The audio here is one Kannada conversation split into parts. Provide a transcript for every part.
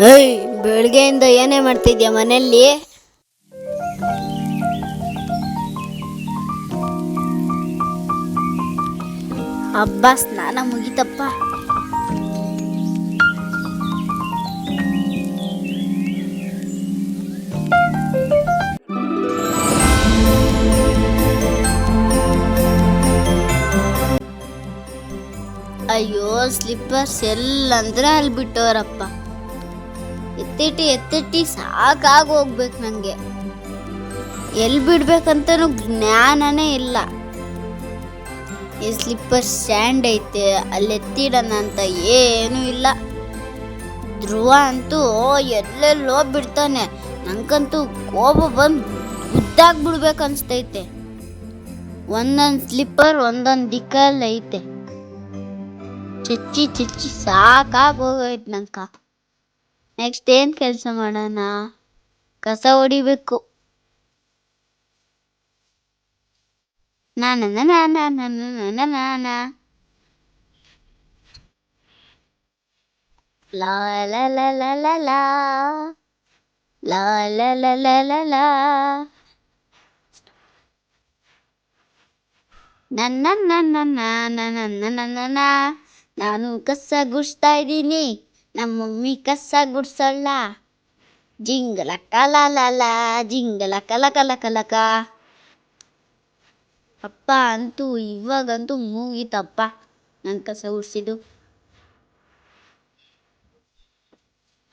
ಏಯ್, ಬೆಳಗ್ಗೆಯಿಂದ ಏನೇ ಮಾಡ್ತಿದ್ಯಾ ಮನೆಯಲ್ಲಿ? ಹಬ್ಬ ಸ್ನಾನ ಮುಗಿತಪ್ಪ. ಅಯ್ಯೋ, ಸ್ಲಿಪ್ಪರ್ಸ್ ಎಲ್ಲಂದ್ರೆ ಅಲ್ಲಿ ಬಿಟ್ಟವರಪ್ಪ. ಎತ್ತಿಟ್ಟಿ ಸಾಕಾಗಿ ಹೋಗ್ಬೇಕು ನಂಗೆ. ಎಲ್ಲಿ ಬಿಡ್ಬೇಕಂತನೂ ಜ್ಞಾನನೇ ಇಲ್ಲ. ಈ ಸ್ಲಿಪ್ಪರ್ ಸ್ಟ್ಯಾಂಡ್ ಐತೆ, ಅಲ್ಲಿ ಎತ್ತಿಡೋಣ ಅಂತ ಏನೂ ಇಲ್ಲ. ಧ್ರುವ ಅಂತೂ ಎಲ್ಲೆಲ್ಲೋ ಬಿಡ್ತಾನೆ. ನಂಗಂತೂ ಕೋಪ ಬಂದು ಗುದ್ದಾಗ್ಬಿಡ್ಬೇಕನ್ಸ್ತೈತೆ. ಒಂದೊಂದು ಸ್ಲಿಪ್ಪರ್ ಒಂದೊಂದು ದಿಕ್ಕಲ್ಲಿ ಐತೆ. ಚಿಚ್ಚಿ ಸಾಕಾಗಿ ಹೋಗೈತೆ ನಂಕ. ನೆಕ್ಸ್ಟ್ ಏನು ಕೆಲಸ ಮಾಡೋಣ? ಕಸ ಹೊಡಿಬೇಕು. ನಾನ ಲಾ ಲಾ ಲಾ ಲಾ ಲಾ ಲಾ ಲಾ ಲಾ ಲಾ ಲಾ ಲಾ ಲಾ ನನ್ನ ನಾನು ಕಸ ಗುಡಿಸ್ತಾ ಇದ್ದೀನಿ. ನಮ್ಮ ಮಮ್ಮಿ ಕಸ ಗುಡ್ಸಲ್ಲ. ಜಿಂಗಲ ಕಲಲ ಜಿಂಗಲ ಕಲಕ. ಅಪ್ಪ ಅಂತೂ ಇವಾಗಂತೂ ಮುಗೀತಪ್ಪ ನನ್ನ ಕಸ ಗುಡಿಸಿದ್ದು.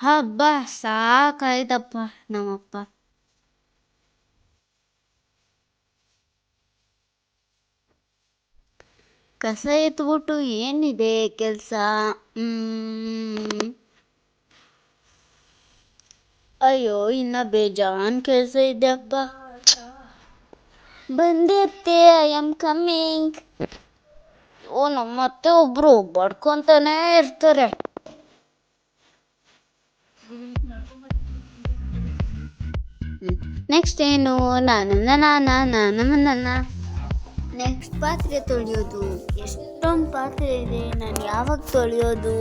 ಹಬ್ಬ ಸಾಕಾಯ್ತಪ್ಪ ನಮ್ಮಪ್ಪ. ಕಸ ಎತ್ಬಿಟ್ಟು ಏನಿದೆ ಕೆಲಸ? ಅಯ್ಯೋ, ಇನ್ನ ಬೇಜಾನ್ ಕೆಲಸ ಇದೆ ಅಪ್ಪ. ಬಂದೆ, ಐ ಆಮ್ ಕಮ್ಮಿಂಗ್. ಓ, ನಮ್ಮತ್ತೆ ಒಬ್ರು ಬಡ್ಕೊಂತಾನೇ ಇರ್ತಾರೆ. ನೆಕ್ಸ್ಟ್ ಏನು? ನನ್ನ ನೆಕ್ಸ್ಟ್ ಪಾತ್ರೆ ತೊಳೆಯೋದು. ಎಷ್ಟೊಂದು ಪಾತ್ರೆ ಇದೆ, ನಾನು ಯಾವಾಗ ತೊಳೆಯೋದು?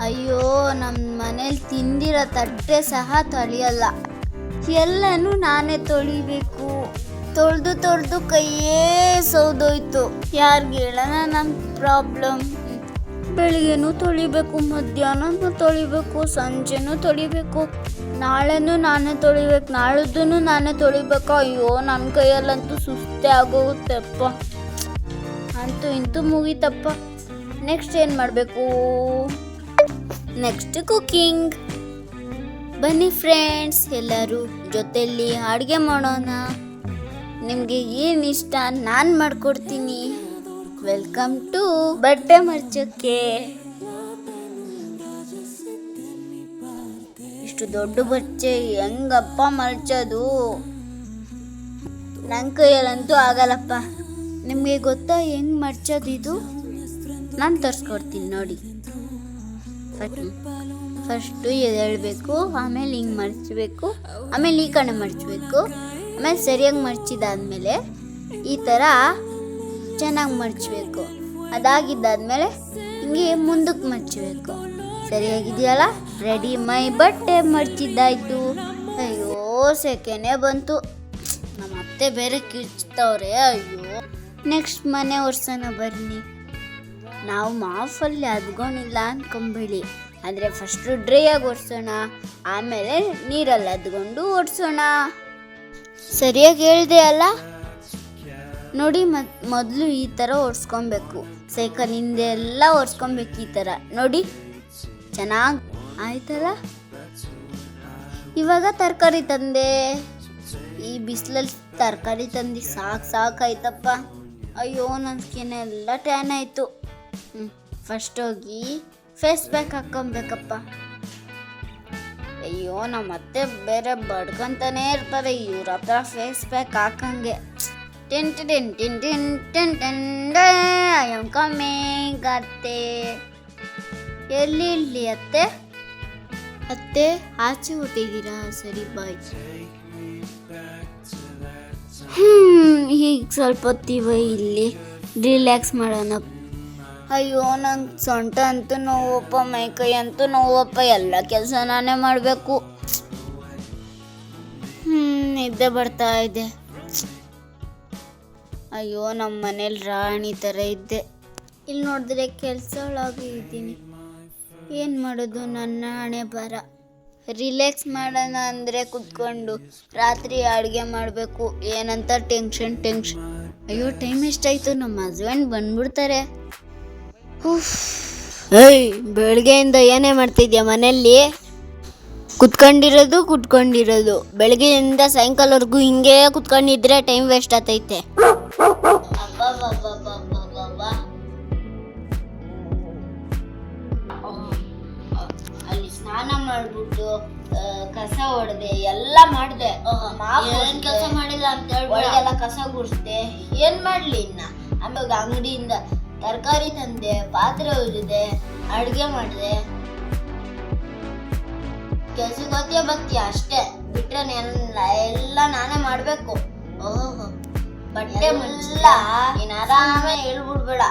ಅಯ್ಯೋ, ನಮ್ಮ ಮನೇಲಿ ತಿಂದಿರೋ ತಟ್ಟೆ ಸಹ ತೊಳೆಯಲ್ಲ. ಎಲ್ಲನೂ ನಾನೇ ತೊಳಿಬೇಕು. ತೊಳೆದು ಕೈಯೇ ಸೌದೋಯ್ತು. ಯಾರಿಗೆ ಹೇಳೋಣ ನನ್ನ ಪ್ರಾಬ್ಲಮ್? ಬೆಳಿಗ್ಗೆನೂ ತೊಳಿಬೇಕು, ಮಧ್ಯಾಹ್ನನೂ ತೊಳಿಬೇಕು, ಸಂಜೆನೂ ತೊಳಿಬೇಕು, ನಾಳೆನೂ ನಾನೇ ತೊಳಿಬೇಕು, ನಾಳಿದ್ದೂ ನಾನೇ ತೊಳಿಬೇಕು. ಅಯ್ಯೋ, ನನ್ನ ಕೈಯಲ್ಲಂತೂ ಸುಸ್ತೇ ಆಗೋಗುತ್ತೆಪ್ಪ. ಅಂತೂ ಇಂತೂ ಮುಗೀತಪ್ಪ. ನೆಕ್ಸ್ಟ್ ಏನು ಮಾಡಬೇಕು? Next cooking. ಬನ್ನಿ ಫ್ರೆಂಡ್ಸ್, ಎಲ್ಲರೂ ಜೊತೆಯಲ್ಲಿ ಅಡುಗೆ ಮಾಡೋಣ. ನಿಮಗೆ ಏನು ಇಷ್ಟ ನಾನು ಮಾಡಿಕೊಡ್ತೀನಿ. ವೆಲ್ಕಮ್ ಟು ಬಟ್ಟೆ ಮರ್ಚೋಕ್ಕೆ. ಇಷ್ಟು ದೊಡ್ಡ ಬಟ್ಟೆ ಹೆಂಗಪ್ಪ ಮರ್ಚೋದು? ನನ್ನ ಕೈಯಲ್ಲಂತೂ ಆಗಲ್ಲಪ್ಪ. ನಿಮಗೆ ಗೊತ್ತಾ ಹೆಂಗೆ ಮರ್ಚೋದು? ಇದು ನಾನು ತರಿಸ್ಕೊಡ್ತೀನಿ ನೋಡಿ. ಫಸ್ಟು ಎದ್ದೇಳಬೇಕು, ಆಮೇಲೆ ಹಿಂಗೆ ಮರ್ಚಬೇಕು, ಆಮೇಲೆ ಈ ಕಡೆ ಮರ್ಚಬೇಕು, ಆಮೇಲೆ ಸರಿಯಾಗಿ ಮರ್ಚಿದಾದ್ಮೇಲೆ ಈ ಥರ ಚೆನ್ನಾಗಿ ಮರ್ಚಬೇಕು. ಅದಾಗಿದ್ದಾದ್ಮೇಲೆ ಹಿಂಗೆ ಮುಂದಕ್ಕೆ ಮರ್ಚಬೇಕು. ಸರಿಯಾಗಿದೆಯಲ್ಲ? ರೆಡಿ, ಮೈ ಬಟ್ಟೆ ಮರ್ಚಿದ್ದಾಯ್ತು. ಅಯ್ಯೋ, ಸೆಕೆನೇ ಬಂತು. ನಮ್ಮ ಅತ್ತೆ ಬೇರೆ ಕಿರ್ಚ್ತವ್ರೆ. ಅಯ್ಯೋ, ನೆಕ್ಸ್ಟ್ ಮನೆ ಒರ್ಸೋಣ ಬನ್ನಿ. ನಾವು ಮಾಫಲ್ಲಿ ಅದ್ಕೊಂಡಿಲ್ಲ ಅನ್ಕೊಂಬೇಡಿ. ಆದರೆ ಫಸ್ಟು ಡ್ರೈಯಾಗಿ ಒರೆಸೋಣ, ಆಮೇಲೆ ನೀರಲ್ಲಿ ಅದ್ಕೊಂಡು ಒರೆಸೋಣ. ಸರಿಯಾಗಿ ಹೇಳಿದೆ ಅಲ್ಲ? ನೋಡಿ, ಮೊದಲು ಈ ಥರ ಒರೆಸ್ಕೊಬೇಕು. ಸೈಕಲ್ ಹಿಂದೆ ಎಲ್ಲ ಒರೆಸ್ಕೊಬೇಕು ಈ ಥರ. ನೋಡಿ, ಚೆನ್ನಾಗಿ ಆಯ್ತಲ್ಲ? ಇವಾಗ ತರಕಾರಿ ತಂದೆ. ಈ ಬಿಸಿಲಲ್ಲಿ ತರಕಾರಿ ತಂದು ಸಾಕಾಯ್ತಪ್ಪ. ಅಯ್ಯೋ, ನನ್ನ ಸ್ಕಿನ್ ಎಲ್ಲ ಟ್ಯಾನ್ ಆಯಿತು. ಫಸ್ಟ್ ಹೋಗಿ ಫೇಸ್ ಪ್ಯಾಕ್ ಹಾಕ್ಕೊಬೇಕಪ್ಪ. ಅಯ್ಯೋ, ನಮ್ಮ ಅತ್ತೆ ಬೇರೆ ಬಡ್ಕೊಂತಾನೇ ಇರ್ತಾರೆ ಇವ್ರ ಹತ್ರ ಫೇಸ್ ಪ್ಯಾಕ್ ಹಾಕಂಗೆ. ಐ ಆಮ್ ಕಮಿಂಗ್ ಅತ್ತೆ. ಎಲ್ಲಿ ಅತ್ತೆ? ಅತ್ತೆ ಆಚೆ ಹೊಟ್ಟಿದ್ದೀರಾ? ಸರಿ, ಬಾಯ್. ಈಗ ಸ್ವಲ್ಪ ಹೊತ್ತಿವ ಇಲ್ಲಿ ರಿಲ್ಯಾಕ್ಸ್ ಮಾಡೋಣ. ಅಯ್ಯೋ ನಂಗೆ ಸೊಂಟ ಅಂತೂ ನೋವಪ್ಪ, ಮೈಕೈ ಅಂತೂ ನೋವಪ್ಪ, ಎಲ್ಲ ಕೆಲಸ ನಾನೇ ಮಾಡಬೇಕು. ನಿದ್ದೆ ಬರ್ತಾ ಇದೆ. ಅಯ್ಯೋ ನಮ್ಮ ಮನೇಲಿ ರಾಣಿ ಥರ ಇದ್ದೆ, ಇಲ್ಲಿ ನೋಡಿದ್ರೆ ಕೆಲಸ ಒಳಗೆ ಇದ್ದೀನಿ. ಏನು ಮಾಡೋದು, ನನ್ನ ಹಣೆ ಬರ. ರಿಲ್ಯಾಕ್ಸ್ ಮಾಡೋಣ ಅಂದರೆ ಕುತ್ಕೊಂಡು ರಾತ್ರಿ ಅಡುಗೆ ಮಾಡಬೇಕು, ಏನಂತ ಟೆನ್ಷನ್. ಅಯ್ಯೋ ಟೈಮ್ ಎಷ್ಟಾಯಿತು, ನಮ್ಮ ಹಸ್ಬೆಂಡ್ ಬಂದ್ಬಿಡ್ತಾರೆ. ಏಯ್, ಬೆಳಗ್ಗೆಯಿಂದ ಏನೇ ಮಾಡ್ತಿದ್ಯಾ ಮನೆಯಲ್ಲಿ? ಕುತ್ಕೊಂಡಿರೋದು ಬೆಳಗ್ಗೆಯಿಂದ ಸಾಯಂಕಾಲವರೆಗೂ ಹಿಂಗೆ ಕುತ್ಕೊಂಡಿದ್ರೆ ಟೈಮ್ ವೇಸ್ಟ್ ಆಗ್ತೈತೆ. ಅಲ್ಲಿ ಸ್ನಾನ ಮಾಡ್ಬಿಟ್ಟು ಕಸ ಹೊಡೆದೆ, ಎಲ್ಲ ಮಾಡಿದೆ. ಏನ್ ಕೆಲಸ ಮಾಡಿಲ್ಲ ಅಂತ ಒಳಗೆಲ್ಲ ಕಸ ಗುಡಿಸ್ದೆ. ಏನ್ ಮಾಡ್ಲಿ ಇನ್ನ? ಆಮೇಲೆ ಅಂಗಡಿಯಿಂದ ತರಕಾರಿ ತಂದೆ, ಪಾತ್ರೆ ಉಜ್ಜಿದೆ, ಅಡುಗೆ ಮಾಡಿದೆ. ಕೆಲ್ಸಕ್ಕೆ ಬರ್ತೀಯ ಅಷ್ಟೇ, ಬಿಟ್ರೆ ಎಲ್ಲ ನಾನೇ ಮಾಡ್ಬೇಕು. ಬಟ್ಟೆ ಮುಚ್ಚಲ್ಲ, ನೀನ್ ಆರಾಮೇ ಹೇಳ್ಬಿಡ್ಬೇಡ.